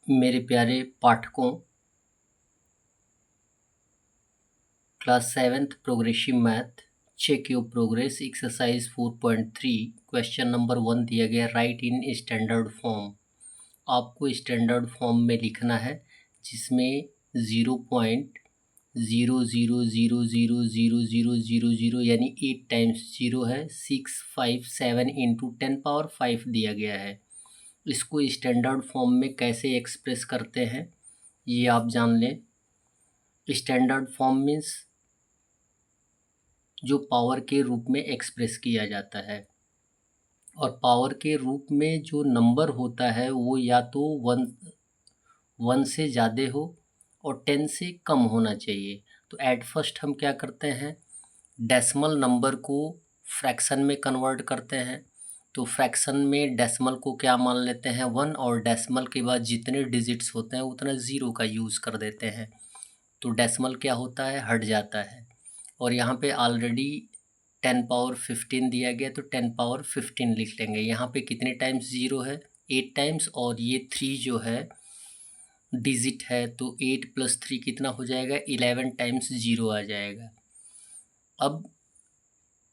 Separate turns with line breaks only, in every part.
मेरे प्यारे पाठकों, class 7th progressive math check your progress exercise 4.3 question number 1 दिया गया राइट इन स्टैंडर्ड फॉर्म। आपको स्टैंडर्ड फॉर्म में लिखना है जिसमें 0.00000000 यानी 8 टाइम्स 0 है, 657 इंटू 10⁵ दिया गया है। इसको स्टैंडर्ड फॉर्म में कैसे एक्सप्रेस करते हैं ये आप जान लें। स्टैंडर्ड फॉर्म मीन्स जो पावर के रूप में एक्सप्रेस किया जाता है, और पावर के रूप में जो नंबर होता है वो या तो वन से ज़्यादा हो और 10 से कम होना चाहिए। तो एट फर्स्ट हम क्या करते हैं, डेसिमल नंबर को फ्रैक्शन में कन्वर्ट करते हैं। तो फ्रैक्शन में डेसिमल को क्या मान लेते हैं 1, और डेसिमल के बाद जितने डिजिट्स होते हैं उतना 0 का यूज़ कर देते हैं। तो डेसिमल क्या होता है, हट जाता है। और यहाँ पे ऑलरेडी 10⁻15 दिया गया तो 10⁻15 लिख लेंगे। यहाँ पे कितने टाइम्स 0 है, 8 टाइम्स, और ये 3 जो है डिजिट है तो 8 + 3 कितना हो जाएगा, 11 टाइम्स 0 आ जाएगा। अब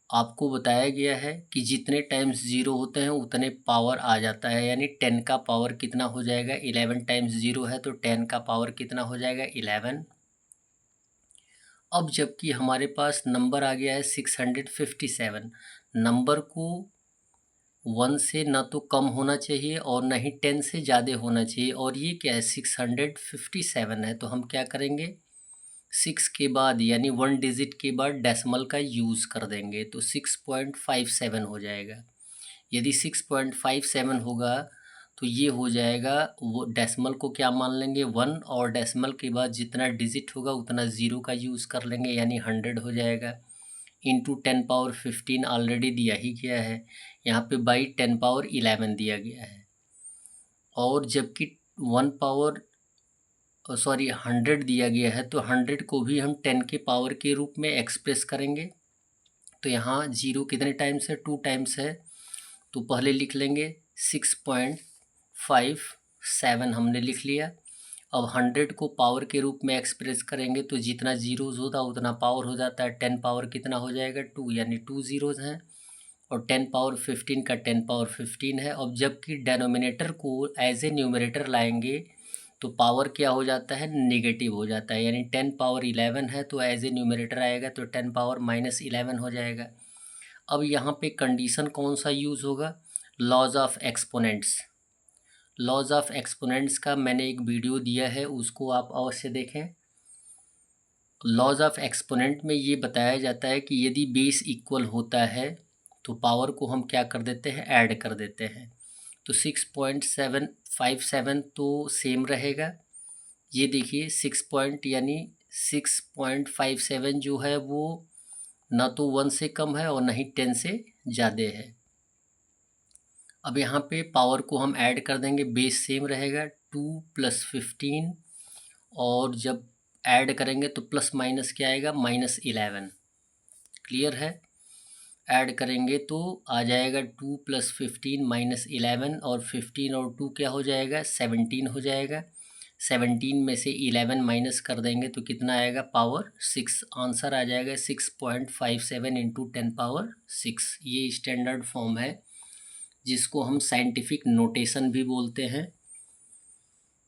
आपको बताया गया है कि जितने टाइम्स 0 होते हैं उतने पावर आ जाता है, यानी 10 का पावर कितना हो जाएगा, 11 टाइम्स 0 है तो 10 का पावर कितना हो जाएगा, 11। अब जबकि हमारे पास नंबर आ गया है 657, नंबर को 1 से ना तो कम होना चाहिए और ना ही 10 से ज़्यादा होना चाहिए, और ये क्या है 657 है। तो हम क्या करेंगे, 6 के बाद यानी 1 डिजिट के बाद डेसिमल का यूज़ कर देंगे तो 6.57 हो जाएगा। यदि 6.57 होगा तो ये हो जाएगा, वो डेसिमल को क्या मान लेंगे 1, और डेसिमल के बाद जितना डिजिट होगा उतना 0 का यूज़ कर लेंगे यानी 100 हो जाएगा। इंटू 10⁻15 ऑलरेडी दिया ही गया है, यहाँ पे बाई 10⁻11 दिया गया है। और जबकि 100 दिया गया है तो 100 को भी हम 10 के पावर के रूप में एक्सप्रेस करेंगे। तो यहाँ 0 कितने टाइम्स है, 2 टाइम्स है, तो पहले लिख लेंगे 6.57 हमने लिख लिया। अब 100 को पावर के रूप में एक्सप्रेस करेंगे तो जितना जीरोज़ होता उतना पावर हो जाता है। 10 पावर कितना हो जाएगा, 2, यानी 2 ज़ीरोज़ हैं, और 10⁻15 का 10⁻15 है। अब जबकि डेनोमिनेटर को एज ए न्यूमरेटर लाएंगे तो पावर क्या हो जाता है, नेगेटिव हो जाता है, यानी 10⁻11 है तो एज ए न्यूमरेटर आएगा तो 10⁻−11 हो जाएगा। अब यहाँ पे कंडीशन कौन सा यूज़ होगा, laws of exponents. Laws of exponents का मैंने एक वीडियो दिया है, उसको आप अवश्य देखें। लॉज ऑफ एक्सपोनेंट में ये बताया जाता है कि यदि बेस इक्वल होता है तो पावर को हम क्या कर देते हैं, ऐड कर देते हैं। तो 6.757 तो सेम रहेगा। ये देखिए 6.57 जो है वो ना तो 1 से कम है और ना ही 10 से ज़्यादा है। अब यहाँ पे पावर को हम ऐड कर देंगे, बेस सेम रहेगा 2 + 15, और जब ऐड करेंगे तो प्लस माइनस क्या आएगा, -11। क्लियर है, ऐड करेंगे तो आ जाएगा 2 + 15 -11, और 15 और 2 क्या हो जाएगा, 17 हो जाएगा। 17 में से 11 माइनस कर देंगे तो कितना आएगा, पावर 6। आंसर आ जाएगा 6.57 इंटू 10⁻6। ये स्टैंडर्ड फॉर्म है जिसको हम साइंटिफिक नोटेशन भी बोलते हैं,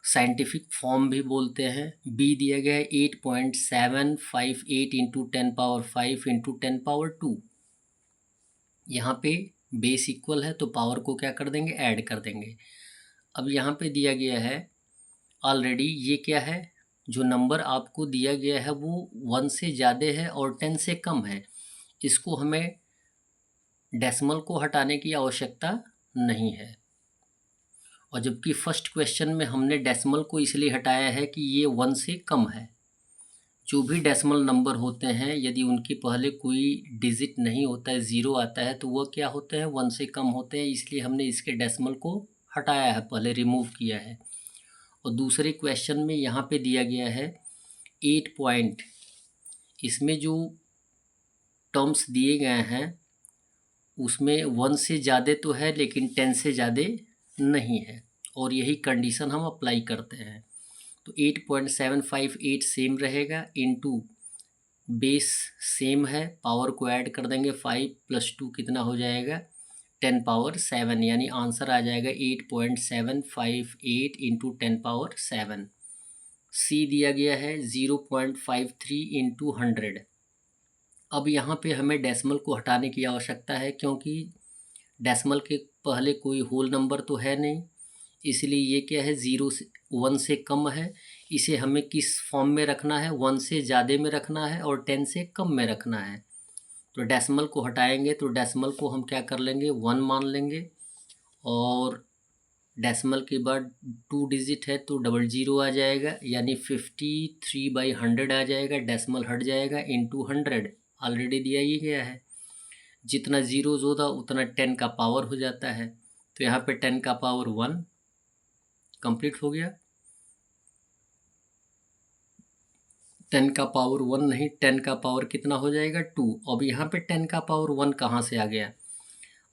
साइंटिफिक फॉर्म भी बोलते हैं। बी दिया गया है 8.758 इंटू 10⁻5 इंटू 10⁻2। यहाँ पे बेस इक्वल है तो पावर को क्या कर देंगे, ऐड कर देंगे। अब यहाँ पे दिया गया है ऑलरेडी, ये क्या है, जो नंबर आपको दिया गया है वो 1 से ज़्यादा है और 10 से कम है। इसको हमें डेसिमल को हटाने की आवश्यकता नहीं है। और जबकि फर्स्ट क्वेश्चन में हमने डेसिमल को इसलिए हटाया है कि ये 1 से कम है। जो भी डेसिमल नंबर होते हैं यदि उनके पहले कोई डिजिट नहीं होता है, 0 आता है, तो वह क्या होते हैं, 1 से कम होते हैं, इसलिए हमने इसके डेसिमल को हटाया है, पहले रिमूव किया है। और दूसरे क्वेश्चन में यहाँ पे दिया गया है 8 पॉइंट, इसमें जो टर्म्स दिए गए हैं उसमें 1 से ज़्यादा तो है लेकिन 10 से ज़्यादा नहीं है। और यही कंडीशन हम अप्लाई करते हैं। तो 8.758 सेम रहेगा, इनटू बेस सेम है, पावर को ऐड कर देंगे, 5 + 2 कितना हो जाएगा 10⁻7, यानी आंसर आ जाएगा 8.758 इंटू 10⁻7। सी दिया गया है 0.53 इंटू 100। अब यहाँ पे हमें डेसिमल को हटाने की आवश्यकता है, क्योंकि डेसिमल के पहले कोई होल नंबर तो है नहीं, इसलिए ये क्या है 1 से कम है। इसे हमें किस फॉर्म में रखना है, 1 से ज़्यादा में रखना है और 10 से कम में रखना है। तो डेसिमल को हटाएंगे तो डेसिमल को हम क्या कर लेंगे 1 मान लेंगे, और डेसिमल के बाद 2 डिजिट है तो 00 आ जाएगा, यानी 53/100 आ जाएगा। डेसिमल हट जाएगा, इंटू 100 ऑलरेडी दिया ही गया है। जितना ज़ीरोज़ होता उतना 10 का पावर हो जाता है, तो यहाँ पे 10 का पावर 1 कंप्लीट हो गया। 10 का पावर 1 नहीं, 10 का पावर कितना हो जाएगा 2। अब यहाँ पे 10 का पावर 1 कहाँ से आ गया।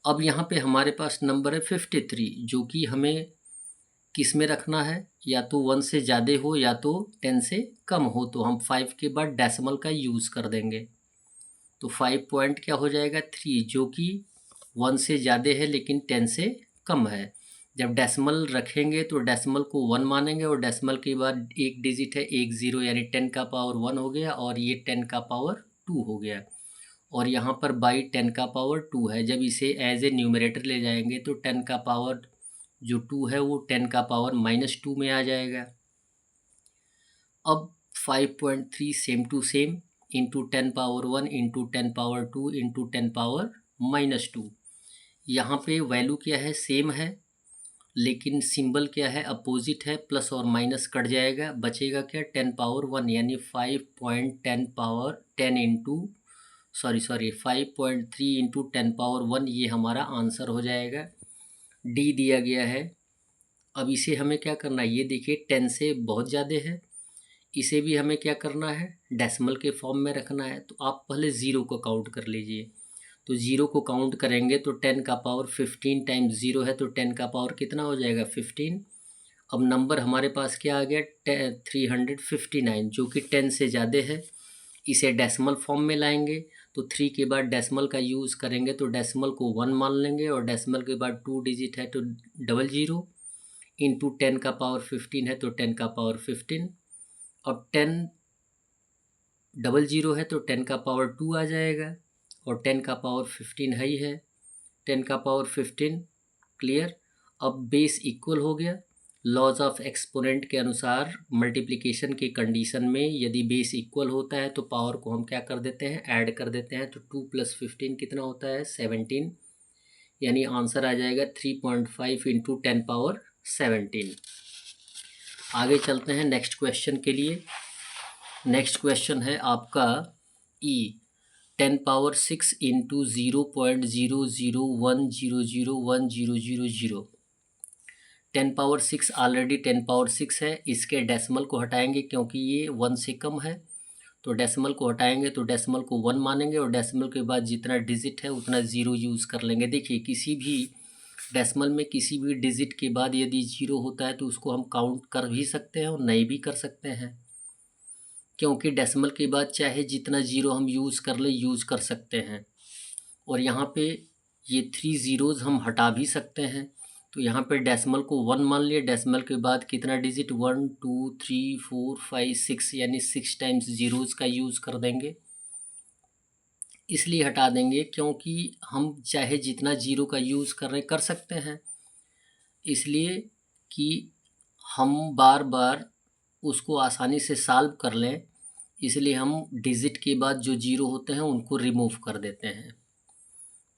अब यहाँ पे हमारे पास नंबर है 53, जो कि हमें किस में रखना है, या तो 1 से ज़्यादा हो या तो 10 से कम हो। तो हम 5 के बाद डेसिमल का यूज़ कर देंगे, तो 5 पॉइंट क्या हो जाएगा 3, जो कि 1 से ज़्यादा है लेकिन 10 से कम है। जब डेसिमल रखेंगे तो डेसिमल को 1 मानेंगे, और डेसिमल के बाद एक डिजिट है 10, यानी 10 का पावर 1 हो गया, और ये 10 का पावर 2 हो गया, और यहाँ पर बाई 10 का पावर 2 है। जब इसे एज ए न्यूमरेटर ले जाएंगे तो 10 का पावर जो 2 है वो 10 का पावर -2 में आ जाएगा। अब 5.3 same to same into 10 power 1 into 10 power 2 into 10 power -2। यहाँ पे वैल्यू क्या है सेम है, लेकिन सिंबल क्या है अपोजिट है, प्लस और माइनस कट जाएगा, बचेगा क्या 10 पावर 1, यानी 5.10 पावर 10 इंटू 5.3 इंटू 10 पावर 1, ये हमारा आंसर हो जाएगा। डी दिया गया है। अब इसे हमें क्या करना है, ये देखिए 10 से बहुत ज़्यादा है, इसे भी हमें क्या करना है डेसिमल के फॉर्म में रखना है। तो आप पहले ज़ीरो को काउंट कर लीजिए, तो ज़ीरो को काउंट करेंगे तो 10 का पावर 15 टाइम्स ज़ीरो है, तो 10 का पावर कितना हो जाएगा 15। अब नंबर हमारे पास क्या आ गया 359, जो कि 10 से ज़्यादा है। इसे डेसिमल फॉर्म में लाएंगे तो 3 के बाद डेसिमल का यूज़ करेंगे, तो डेसिमल को 1 मान लेंगे, और डेसिमल के बाद 2 डिजिट है तो 00, इंटू 10 का पावर 15 है तो 10 का पावर 15। अब 00 है तो 10 का पावर 2 आ जाएगा, और 10 का पावर 15 है ही है, 10 का पावर 15 क्लियर। अब बेस इक्वल हो गया। लॉज ऑफ एक्सपोनेंट के अनुसार मल्टीप्लिकेशन की कंडीशन में यदि बेस इक्वल होता है तो पावर को हम क्या कर देते हैं ऐड कर देते हैं, तो 2 + 15 कितना होता है 17, यानी आंसर आ जाएगा 3.5 इंटू 10 पावर 17। आगे चलते हैं नेक्स्ट क्वेश्चन के लिए। नेक्स्ट क्वेश्चन है आपका 10 power 6 into 0.0010010000। 10 power 6 already 10 power 6 है, इसके डेसिमल को हटाएंगे क्योंकि ये 1 से कम है, तो डेसिमल को हटाएंगे तो डेसिमल को 1 मानेंगे, और डेसिमल के बाद जितना डिजिट है उतना ज़ीरो यूज़ कर लेंगे। देखिए किसी भी डेसिमल में किसी भी डिजिट के बाद यदि ज़ीरो होता है तो उसको हम काउंट कर भी सकते हैं और नहीं भी कर सकते हैं, क्योंकि डेसिमल के बाद चाहे जितना ज़ीरो हम यूज़ कर सकते हैं। और यहाँ पे ये 3 ज़ीरोज़ हम हटा भी सकते हैं, तो यहाँ पे डेसिमल को 1 मान लिया, डेसिमल के बाद कितना डिजिट 1 2 3 4 5 6, यानी 6 टाइम्स ज़ीरोज़ का यूज़ कर देंगे। इसलिए हटा देंगे क्योंकि हम चाहे जितना ज़ीरो का यूज़ कर सकते हैं, इसलिए कि हम बार बार उसको आसानी से सॉल्व कर लें, इसलिए हम डिजिट के बाद जो ज़ीरो होते हैं उनको रिमूव कर देते हैं।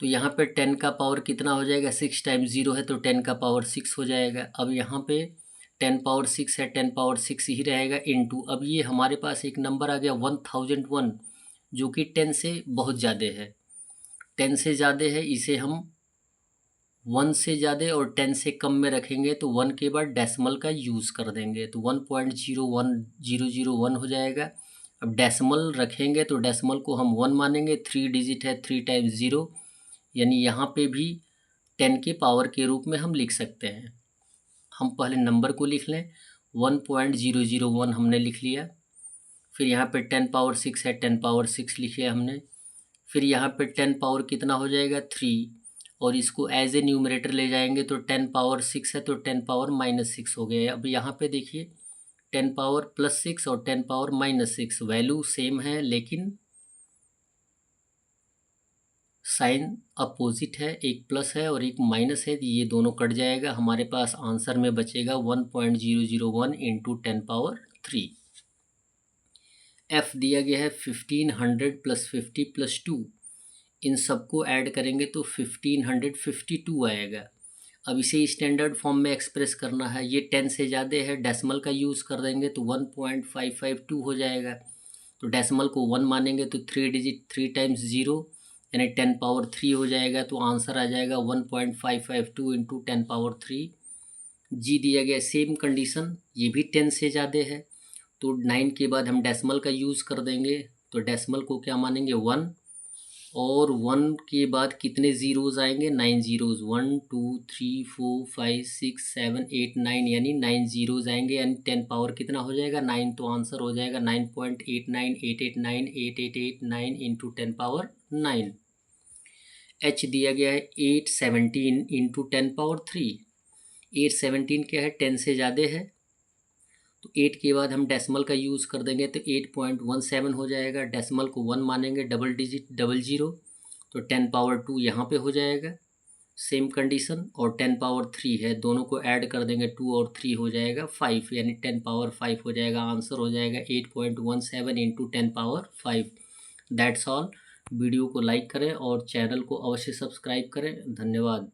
तो यहाँ पे 10 का पावर कितना हो जाएगा 6 टाइम्स 0 है तो 10 का पावर 6 हो जाएगा। अब यहाँ पे 10 पावर 6 है, 10 पावर 6 ही रहेगा इनटू, अब ये हमारे पास एक नंबर आ गया 1001, जो कि 10 से बहुत ज़्यादा है। 10 से ज़्यादा है, इसे हम 1 से ज़्यादा और 10 से कम में रखेंगे तो 1 के बाद डेसिमल का यूज़ कर देंगे, तो 1.01001 हो जाएगा। अब डेसिमल रखेंगे तो डेसिमल को हम 1 मानेंगे, 3 डिजिट है, 3 टाइम्स 0, यानी यहाँ पे भी 10 के पावर के रूप में हम लिख सकते हैं। हम पहले नंबर को लिख लें। 1.001 हमने लिख लिया। फिर यहाँ पे 10 पावर 6 है, 10 पावर 6 लिख लिया हमने। फिर यहाँ पे 10 पावर कितना हो जाएगा 3, और इसको एज ए न्यूमरेटर ले जाएंगे तो 10 पावर 6 है तो 10 पावर -6 हो गया। अब यहाँ पे देखिए 10 पावर +6 और 10 पावर -6 वैल्यू सेम है, लेकिन साइन अपोजिट है, एक प्लस है और एक माइनस है, ये दोनों कट जाएगा। हमारे पास आंसर में बचेगा 1.001 इंटू 10 पावर 3। एफ दिया गया है 1500 + 50 + 2, इन सबको ऐड करेंगे तो 1552 आएगा। अब इसे स्टैंडर्ड फॉर्म में एक्सप्रेस करना है, ये 10 से ज़्यादा है, डेसिमल का यूज़ कर देंगे तो 1.552 हो जाएगा। तो डेसिमल को 1 मानेंगे तो 3 डिजिट 3 टाइम्स 0 यानी 10 पावर 3 हो जाएगा। तो आंसर आ जाएगा 1.552 इंटू 10 पावर 3। जी दिया गया सेम कंडीशन, ये भी 10 से ज़्यादा है, तो 9 के बाद हम डेसिमल का यूज़ कर देंगे। तो डेसिमल को क्या मानेंगे 1, और 1 के बाद कितने ज़ीरोज़ आएंगे 9 ज़ीरोज़, 1 2 3 4 5 6 7 8 9 यानी 9 ज़ीरोज़ आएंगे, यानी 10 पावर कितना हो जाएगा 9। तो आंसर हो जाएगा 9.898898889 इंटू 10 पावर 9। एच दिया गया है 817 इंटू 10 पावर 3। 817 क्या है 10 से ज़्यादा है, तो 8 के बाद हम डेसिमल का यूज़ कर देंगे तो 8.17 हो जाएगा। डेसिमल को 1 मानेंगे, डबल डिजिट डबल ज़ीरो, तो 10 पावर 2 यहाँ पे हो जाएगा सेम कंडीशन। और 10 पावर 3 है, दोनों को ऐड कर देंगे 2 और 3 हो जाएगा 5, यानी 10 पावर 5 हो जाएगा। आंसर हो जाएगा 8.17 into 10 power 5। That's all. Video को लाइक करें और चैनल को अवश्य सब्सक्राइब करें। धन्यवाद।